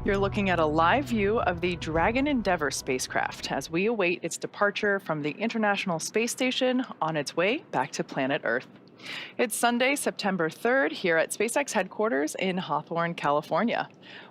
You're looking at a live view of the Dragon Endeavour spacecraft as we await its departure from the International Space Station on its way back to planet Earth. It's Sunday, September 3rd, here at SpaceX headquarters in Hawthorne, California.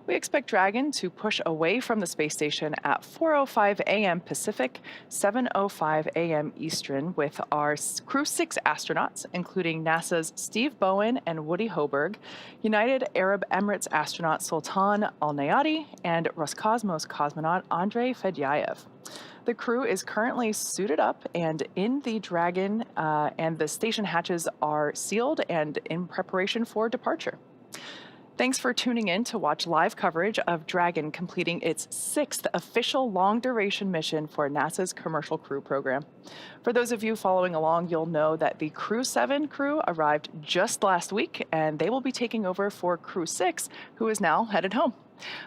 We expect Dragon to push away from the space station at 4:05 a.m. Pacific, 7:05 a.m. Eastern, with our Crew 6 astronauts, including NASA's Steve Bowen and Woody Hoburg, United Arab Emirates astronaut Sultan Alneyadi, and Roscosmos cosmonaut Andrey Fedyaev. The crew is currently suited up and in the Dragon, and the station hatches are sealed and in preparation for departure. Thanks for tuning in to watch live coverage of Dragon completing its 6th official long-duration mission for NASA's Commercial Crew Program. For those of you following along, you'll know that the Crew 7 crew arrived just last week, and they will be taking over for Crew 6, who is now headed home.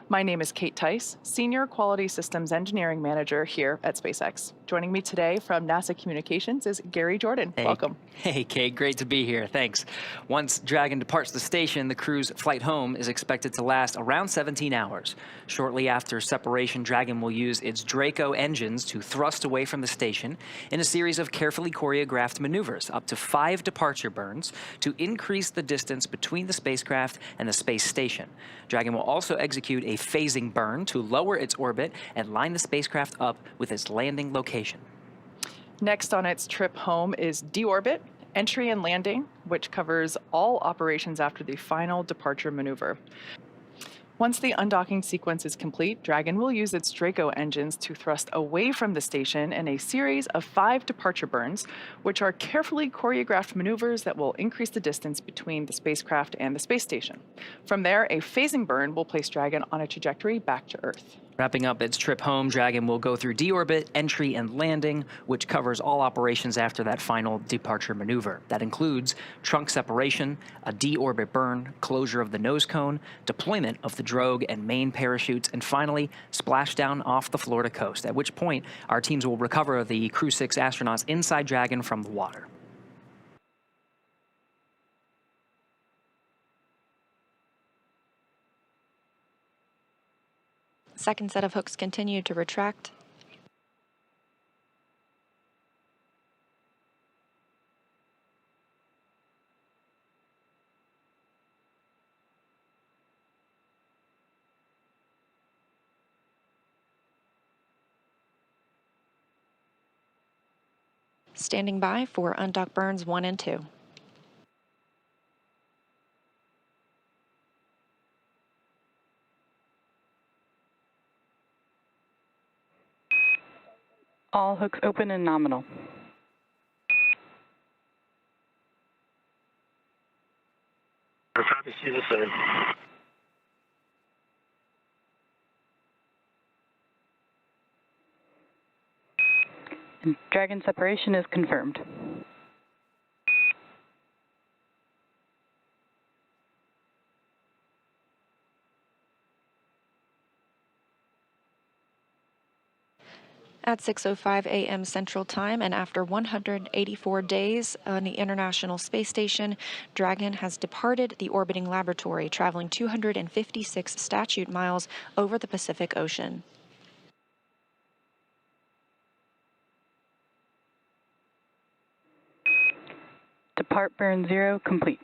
My name is Kate Tice, Senior Quality Systems Engineering Manager here at SpaceX. Joining me today from NASA Communications is Gary Jordan. Hey. Welcome. Hey, Kate, great to be here. Thanks. Once Dragon departs the station, the crew's flight home is expected to last around 17 hours. Shortly after separation, Dragon will use its Draco engines to thrust away from the station in a series of carefully choreographed maneuvers, up to 5 departure burns, to increase the distance between the spacecraft and the space station. Dragon will also execute a phasing burn to lower its orbit and line the spacecraft up with its landing location. Next on its trip home is deorbit, entry and landing, which covers all operations after the final departure maneuver. Once the undocking sequence is complete, Dragon will use its Draco engines to thrust away from the station in a series of 5 departure burns, which are carefully choreographed maneuvers that will increase the distance between the spacecraft and the space station. From there, a phasing burn will place Dragon on a trajectory back to Earth. Wrapping up its trip home, Dragon will go through deorbit, entry, and landing, which covers all operations after that final departure maneuver. That includes trunk separation, a deorbit burn, closure of the nose cone, deployment of the drogue and main parachutes, and finally, splashdown off the Florida coast, at which point our teams will recover the Crew 6 astronauts inside Dragon from the water. Second set of hooks continue to retract. Standing by for undock burns 1 and 2. All hooks open and nominal. Copy, see the same. And Dragon separation is confirmed. At 6:05 a.m. Central Time, and after 184 days on the International Space Station, Dragon has departed the orbiting laboratory, traveling 256 statute miles over the Pacific Ocean. Depart burn 0 complete.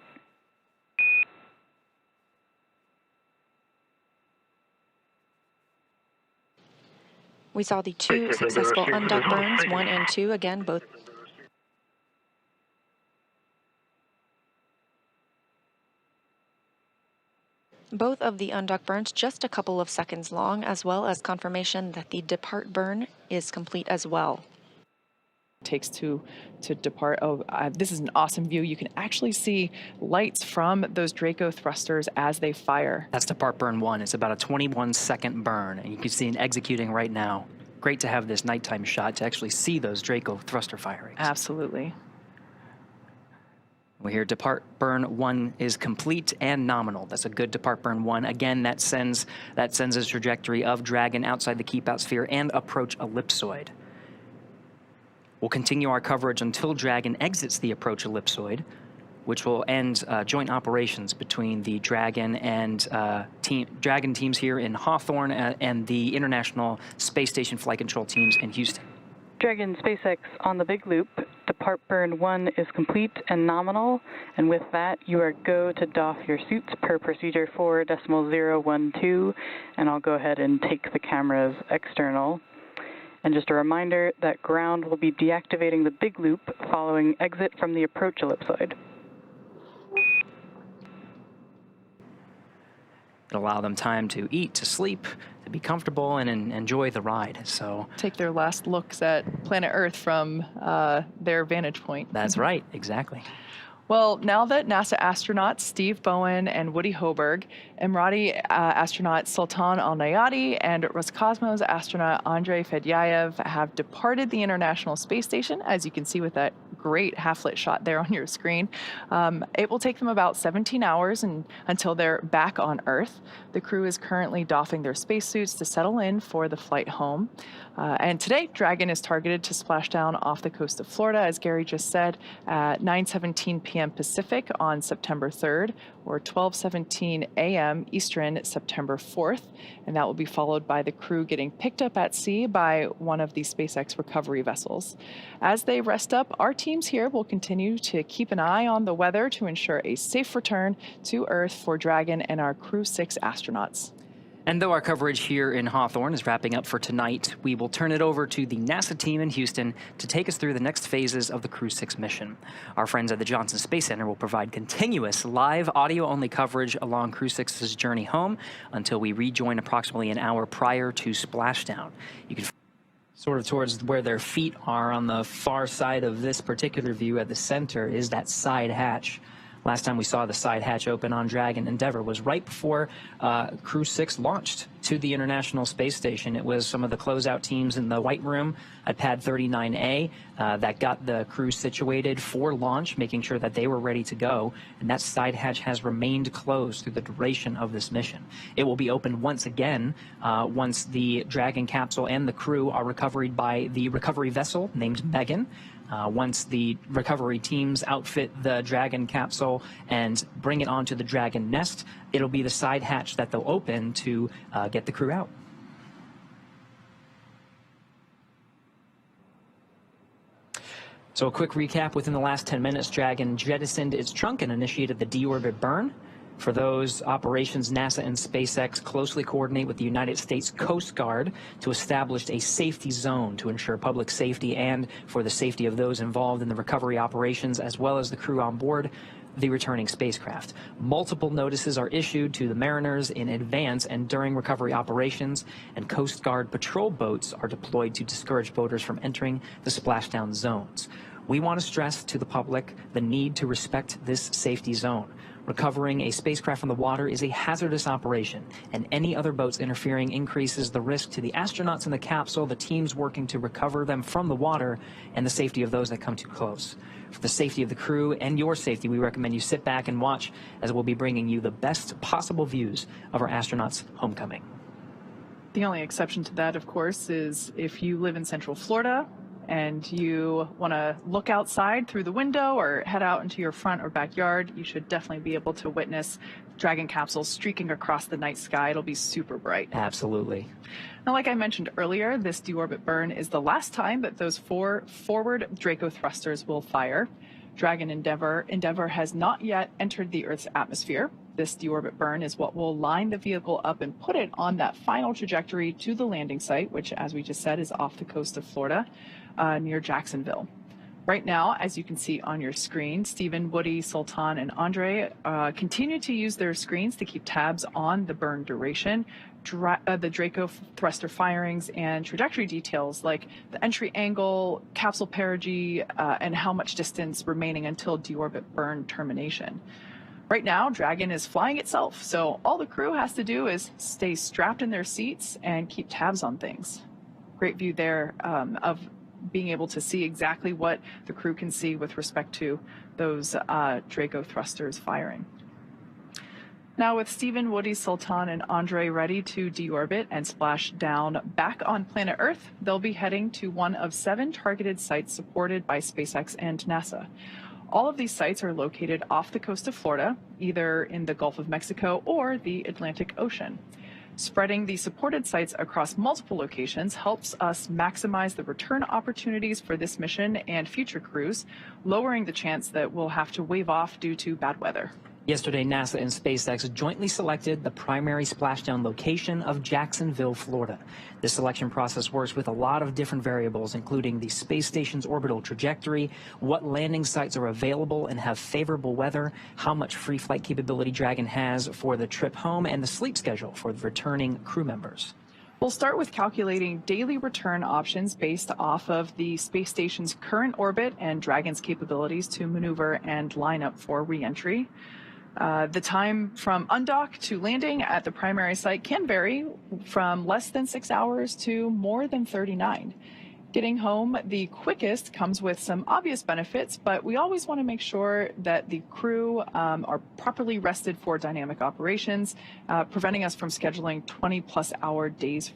We saw the 2 successful undock burns, 1 and 2, again, both of the undock burns just a couple of seconds long, as well as confirmation that the depart burn is complete as well. Takes to depart. This is an awesome view. You can actually see lights from those Draco thrusters as they fire. That's depart burn 1. It's about a 21-second burn, and you can see it executing right now. Great to have this nighttime shot to actually see those Draco thruster firings. Absolutely. We hear depart burn 1 is complete and nominal. That's a good depart burn 1. Again, that sends a trajectory of Dragon outside the keep out sphere and approach ellipsoid. We'll continue our coverage until Dragon exits the approach ellipsoid, which will end joint operations between the Dragon and Dragon teams here in Hawthorne and the International Space Station Flight Control teams in Houston. Dragon SpaceX on the big loop. Depart burn 1 is complete and nominal, and with that, you are go to doff your suits per procedure 4.012, and I'll go ahead and take the cameras external. And just a reminder that ground will be deactivating the big loop following exit from the approach ellipsoid. It'll allow them time to eat, to sleep, to be comfortable, and enjoy the ride. So take their last looks at planet Earth from their vantage point. That's right, exactly. Well, now that NASA astronauts Steve Bowen and Woody Hoburg, Emirati astronaut Sultan Alneyadi, and Roscosmos astronaut Andrey Fedyaev have departed the International Space Station, as you can see with that great half-lit shot there on your screen. It will take them about 17 hours until they're back on Earth. The crew is currently doffing their spacesuits to settle in for the flight home. And today, Dragon is targeted to splash down off the coast of Florida, as Gary just said, at 9:17 p.m. Pacific on September 3rd, or 12:17 a.m. Eastern, September 4th. And that will be followed by the crew getting picked up at sea by one of the SpaceX recovery vessels. As they rest up, our teams here will continue to keep an eye on the weather to ensure a safe return to Earth for Dragon and our Crew 6 astronauts. And though our coverage here in Hawthorne is wrapping up for tonight, we will turn it over to the NASA team in Houston to take us through the next phases of the Crew 6 mission. Our friends at the Johnson Space Center will provide continuous live audio-only coverage along Crew 6's journey home until we rejoin approximately an hour prior to splashdown. You can sort of towards where their feet are on the far side of this particular view at the center is that side hatch. Last time we saw the side hatch open on Dragon Endeavour was right before Crew 6 launched to the International Space Station. It was some of the closeout teams in the White Room at Pad 39A that got the crew situated for launch, making sure that they were ready to go. And that side hatch has remained closed through the duration of this mission. It will be opened once again once the Dragon capsule and the crew are recovered by the recovery vessel named Megan. Once the recovery teams outfit the Dragon capsule and bring it onto the Dragon nest, it'll be the side hatch that they'll open to get the crew out. So a quick recap: within the last 10 minutes, Dragon jettisoned its trunk and initiated the deorbit burn. For those operations, NASA and SpaceX closely coordinate with the United States Coast Guard to establish a safety zone to ensure public safety and for the safety of those involved in the recovery operations, as well as the crew on board the returning spacecraft. Multiple notices are issued to the mariners in advance and during recovery operations, and Coast Guard patrol boats are deployed to discourage boaters from entering the splashdown zones. We want to stress to the public the need to respect this safety zone. Recovering a spacecraft from the water is a hazardous operation, and any other boats interfering increases the risk to the astronauts in the capsule, the teams working to recover them from the water, and the safety of those that come too close. For the safety of the crew and your safety, we recommend you sit back and watch, as we'll be bringing you the best possible views of our astronauts' homecoming. The only exception to that, of course, is if you live in Central Florida and you want to look outside through the window or head out into your front or backyard, you should definitely be able to witness Dragon capsules streaking across the night sky. It'll be super bright. Absolutely. Now, like I mentioned earlier, this deorbit burn is the last time that those 4 forward Draco thrusters will fire. Dragon Endeavour has not yet entered the Earth's atmosphere. This deorbit burn is what will line the vehicle up and put it on that final trajectory to the landing site, which, as we just said, is off the coast of Florida, near Jacksonville. Right now, as you can see on your screen, Stephen, Woody, Sultan, and Andrey continue to use their screens to keep tabs on the burn duration, the Draco thruster firings, and trajectory details like the entry angle, capsule perigee, and how much distance remaining until deorbit burn termination. Right now, Dragon is flying itself, so all the crew has to do is stay strapped in their seats and keep tabs on things. Great view there of being able to see exactly what the crew can see with respect to those Draco thrusters firing. Now, with Stephen, Woody, Sultan, and Andrey ready to deorbit and splash down back on planet Earth, they'll be heading to one of 7 targeted sites supported by SpaceX and NASA. All of these sites are located off the coast of Florida, either in the Gulf of Mexico or the Atlantic Ocean. Spreading the supported sites across multiple locations helps us maximize the return opportunities for this mission and future crews, lowering the chance that we'll have to wave off due to bad weather. Yesterday, NASA and SpaceX jointly selected the primary splashdown location of Jacksonville, Florida. This selection process works with a lot of different variables, including the space station's orbital trajectory, what landing sites are available and have favorable weather, how much free flight capability Dragon has for the trip home, and the sleep schedule for the returning crew members. We'll start with calculating daily return options based off of the space station's current orbit and Dragon's capabilities to maneuver and line up for re-entry. The time from undock to landing at the primary site can vary from less than 6 hours to more than 39. Getting home the quickest comes with some obvious benefits, but we always want to make sure that the crew are properly rested for dynamic operations, preventing us from scheduling 20-plus hour days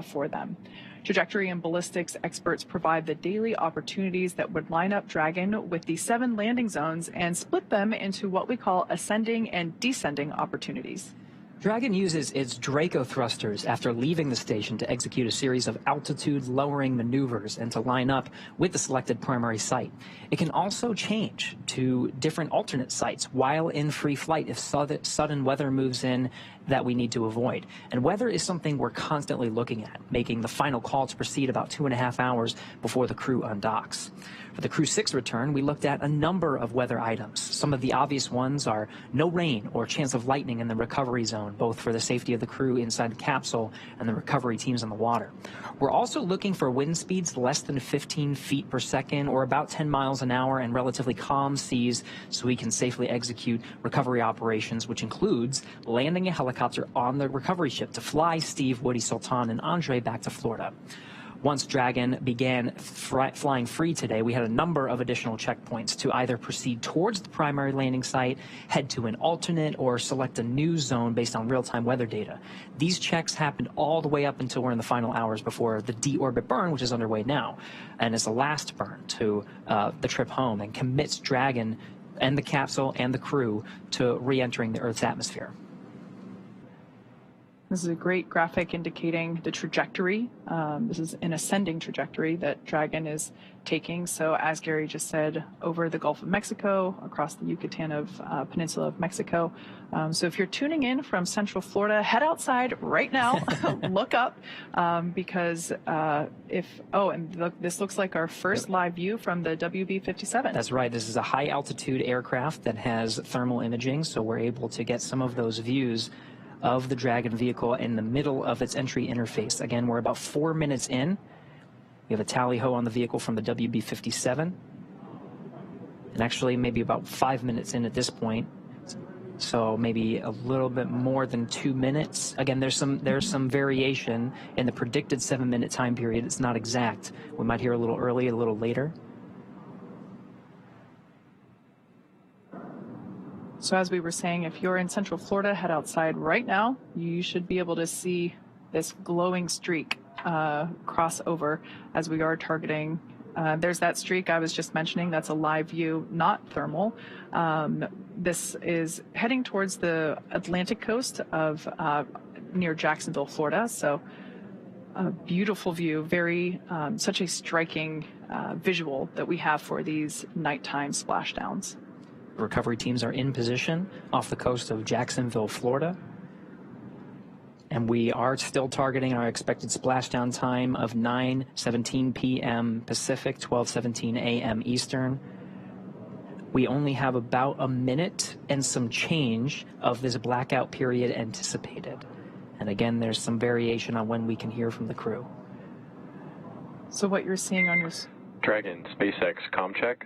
for them. Trajectory and ballistics experts provide the daily opportunities that would line up Dragon with the 7 landing zones and split them into what we call ascending and descending opportunities. Dragon uses its Draco thrusters after leaving the station to execute a series of altitude-lowering maneuvers and to line up with the selected primary site. It can also change to different alternate sites while in free flight if sudden weather moves in that we need to avoid. And weather is something we're constantly looking at, making the final call to proceed about 2.5 hours before the crew undocks. For the Crew 6 return, we looked at a number of weather items. Some of the obvious ones are no rain or chance of lightning in the recovery zone, both for the safety of the crew inside the capsule and the recovery teams on the water. We're also looking for wind speeds less than 15 feet per second or about 10 miles an hour and relatively calm seas so we can safely execute recovery operations, which includes landing a helicopter on the recovery ship to fly Steve, Woody, Sultan, and Andrey back to Florida. Once Dragon began flying free today, we had a number of additional checkpoints to either proceed towards the primary landing site, head to an alternate, or select a new zone based on real-time weather data. These checks happened all the way up until we're in the final hours before the deorbit burn, which is underway now, and is the last burn to the trip home and commits Dragon and the capsule and the crew to re-entering the Earth's atmosphere. This is a great graphic indicating the trajectory. This is an ascending trajectory that Dragon is taking. So as Gary just said, over the Gulf of Mexico, across the Yucatan Peninsula of Mexico. So if you're tuning in from Central Florida, head outside right now, look up, because this looks like our first live view from the WB-57. That's right. This is a high altitude aircraft that has thermal imaging, so we're able to get some of those views of the Dragon vehicle in the middle of its entry interface. Again, we're about 4 minutes in. We have a tally-ho on the vehicle from the WB-57. And actually maybe about 5 minutes in at this point. So maybe a little bit more than 2 minutes. Again, there's some variation in the predicted 7-minute time period. It's not exact. We might hear a little early, a little later. So as we were saying, if you're in Central Florida, head outside right now. You should be able to see this glowing streak cross over as we are targeting. There's that streak I was just mentioning. That's a live view, not thermal. This is heading towards the Atlantic coast of near Jacksonville, Florida. So a beautiful view, very such a striking visual that we have for these nighttime splashdowns. Recovery teams are in position off the coast of Jacksonville, Florida. And we are still targeting our expected splashdown time of 9:17 p.m. Pacific, 12:17 a.m. Eastern. We only have about a minute and some change of this blackout period anticipated. And again, there's some variation on when we can hear from the crew. So what you're seeing on your... Dragon, SpaceX, comm check.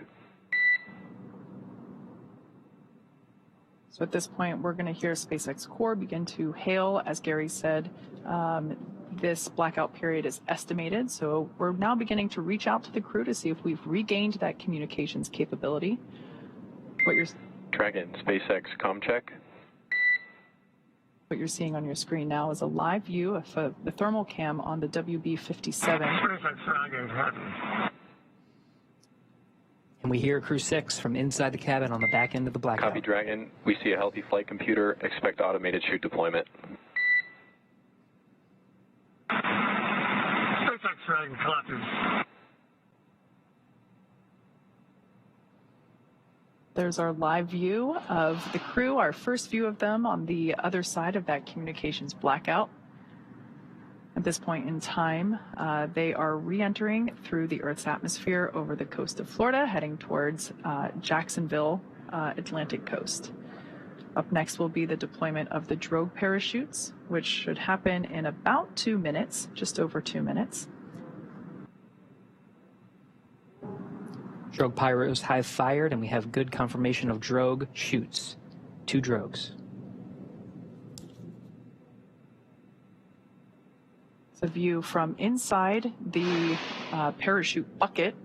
So at this point, we're going to hear SpaceX Core begin to hail. As Gary said, this blackout period is estimated. So we're now beginning to reach out to the crew to see if we've regained that communications capability. Dragon, SpaceX, comm check. What you're seeing on your screen now is a live view of the thermal cam on the WB-57. And we hear Crew 6 from inside the cabin on the back end of the blackout. Copy, Dragon. We see a healthy flight computer. Expect automated chute deployment. SpaceX Dragon collapses. There's our live view of the crew, our first view of them on the other side of that communications blackout. At this point in time, they are re-entering through the Earth's atmosphere over the coast of Florida, heading towards Jacksonville, Atlantic coast. Up next will be the deployment of the drogue parachutes, which should happen in about 2 minutes, just over 2 minutes. Drogue pyros have fired, and we have good confirmation of drogue chutes. 2 drogues. It's a view from inside the parachute bucket.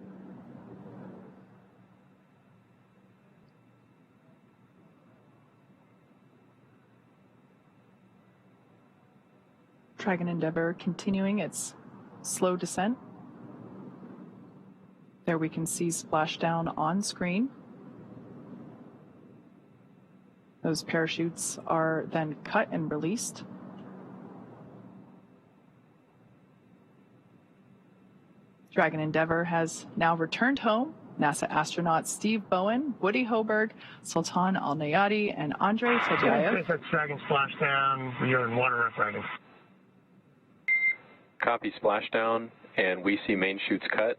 Dragon Endeavour continuing its slow descent. There we can see splashdown on screen. Those parachutes are then cut and released. Dragon Endeavour has now returned home. NASA astronauts Steve Bowen, Woody Hoburg, Sultan Alneyadi, and Andrey Fedyaev. SpaceX Dragon splashdown. You're in water, Dragon. Copy, splashdown, and we see main chutes cut.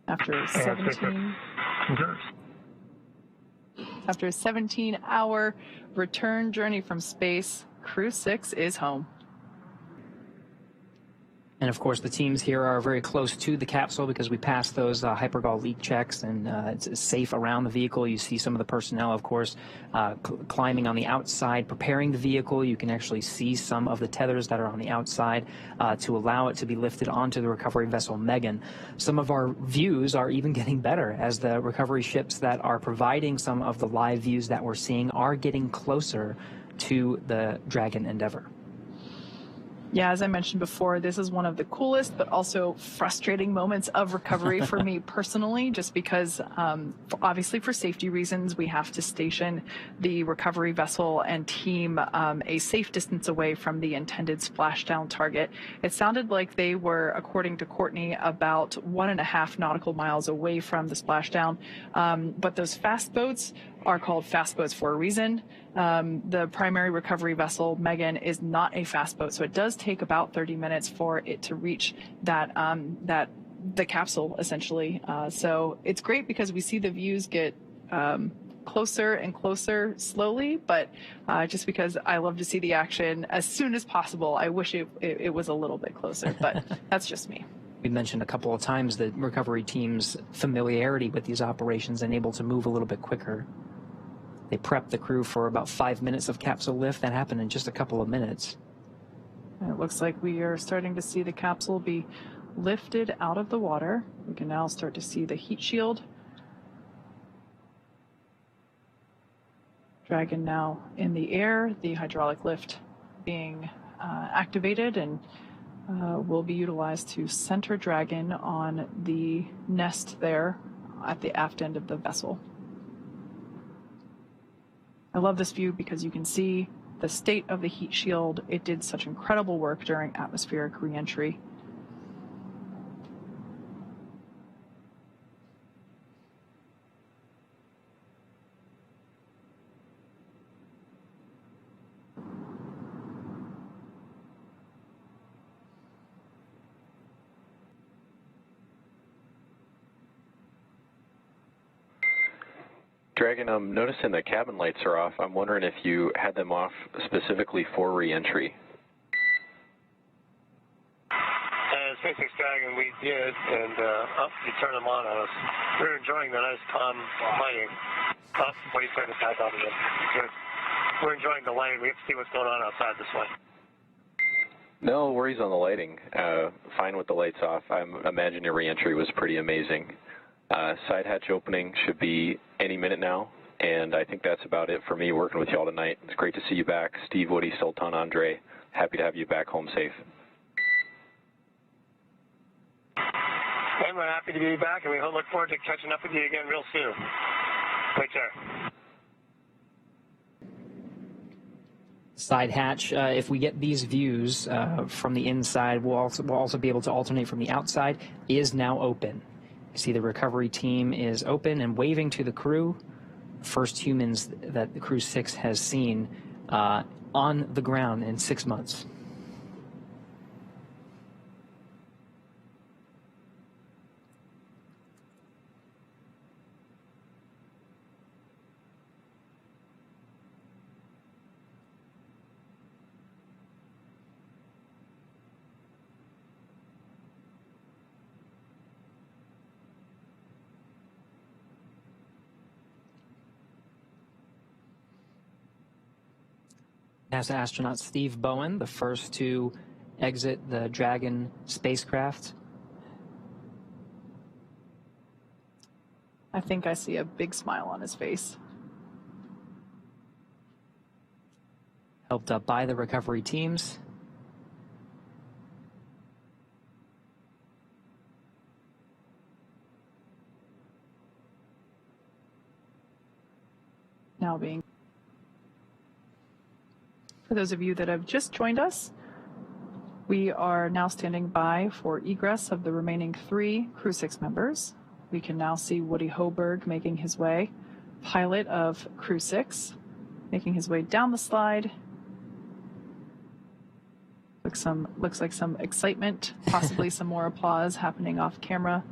After a 17-hour return journey from space, Crew 6 is home. And of course, the teams here are very close to the capsule because we passed those hypergol leak checks, and it's safe around the vehicle. You see some of the personnel, of course, climbing on the outside, preparing the vehicle. You can actually see some of the tethers that are on the outside to allow it to be lifted onto the recovery vessel Megan. Some of our views are even getting better as the recovery ships that are providing some of the live views that we're seeing are getting closer to the Dragon Endeavour. Yeah, as I mentioned before, this is one of the coolest but also frustrating moments of recovery for me personally, just because obviously for safety reasons, we have to station the recovery vessel and team a safe distance away from the intended splashdown target. It sounded like they were, according to Courtney, about 1.5 nautical miles away from the splashdown. But those fast boats are called fast boats for a reason. The primary recovery vessel, Megan, is not a fast boat, so it does take about 30 minutes for it to reach the capsule, essentially. So it's great because we see the views get closer and closer slowly, but just because I love to see the action as soon as possible, I wish it was a little bit closer, but that's just me. We mentioned a couple of times the recovery team's familiarity with these operations and able to move a little bit quicker. They prepped the crew for about 5 minutes of capsule lift. That happened in just a couple of minutes. And it looks like we are starting to see the capsule be lifted out of the water. We can now start to see the heat shield. Dragon now in the air, the hydraulic lift being activated and will be utilized to center Dragon on the nest there at the aft end of the vessel. I love this view because you can see the state of the heat shield. It did such incredible work during atmospheric re-entry. Dragon, I'm noticing the cabin lights are off. I'm wondering if you had them off specifically for re-entry. SpaceX Dragon, we did, and you turned them on us. We were enjoying the nice calm lighting. What do you turn it back on again? We're enjoying the lighting. We have to see what's going on outside this way. No worries on the lighting. Fine with the lights off. I imagine your re-entry was pretty amazing. Side hatch opening should be any minute now, and I think that's about it for me working with you all tonight. It's great to see you back. Steve, Woody, Sultan, Andre, happy to have you back home safe. And we're happy to be back, and we look forward to catching up with you again real soon. Take care. Side hatch, if we get these views from the inside, we'll also be able to alternate from the outside, is now open. You see the recovery team is open and waving to the crew. First humans that the Crew 6 has seen on the ground in 6 months. NASA astronaut Steve Bowen, the first to exit the Dragon spacecraft. I think I see a big smile on his face. Helped up by the recovery teams. Now being... For those of you that have just joined us, we are now standing by for egress of the remaining 3 Crew 6 members. We can now see Woody Hoburg making his way, pilot of Crew 6, making his way down the slide. Looks like some excitement, possibly some more applause happening off camera.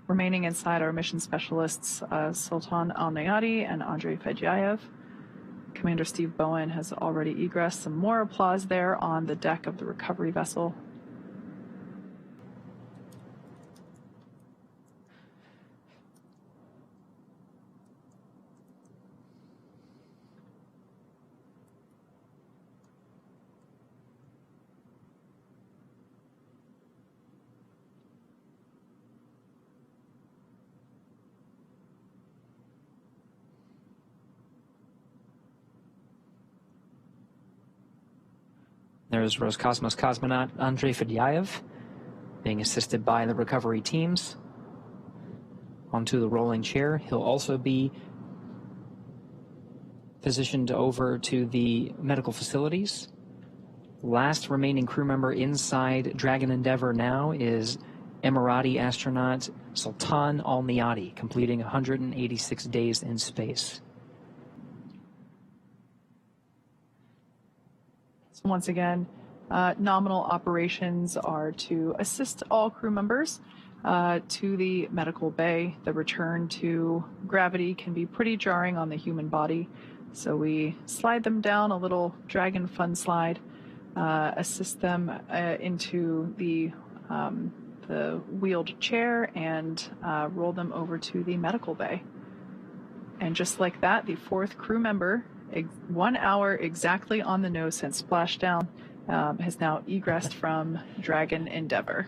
Remaining inside are mission specialists Sultan Alneyadi and Andrey Fedyaev. Commander Steve Bowen has already egressed. Some more applause there on the deck of the recovery vessel. There's Roscosmos cosmonaut Andrey Fedyaev being assisted by the recovery teams onto the rolling chair. He'll also be positioned over to the medical facilities. Last remaining crew member inside Dragon Endeavour now is Emirati astronaut Sultan Alneyadi, completing 186 days in space. Once again, nominal operations are to assist all crew members to the medical bay. The return to gravity can be pretty jarring on the human body, so we slide them down a little Dragon fun slide, assist them into the wheeled chair, and roll them over to the medical bay. And just like that, the 4th crew member, 1 hour exactly on the nose since splashdown, has now egressed from Dragon Endeavour.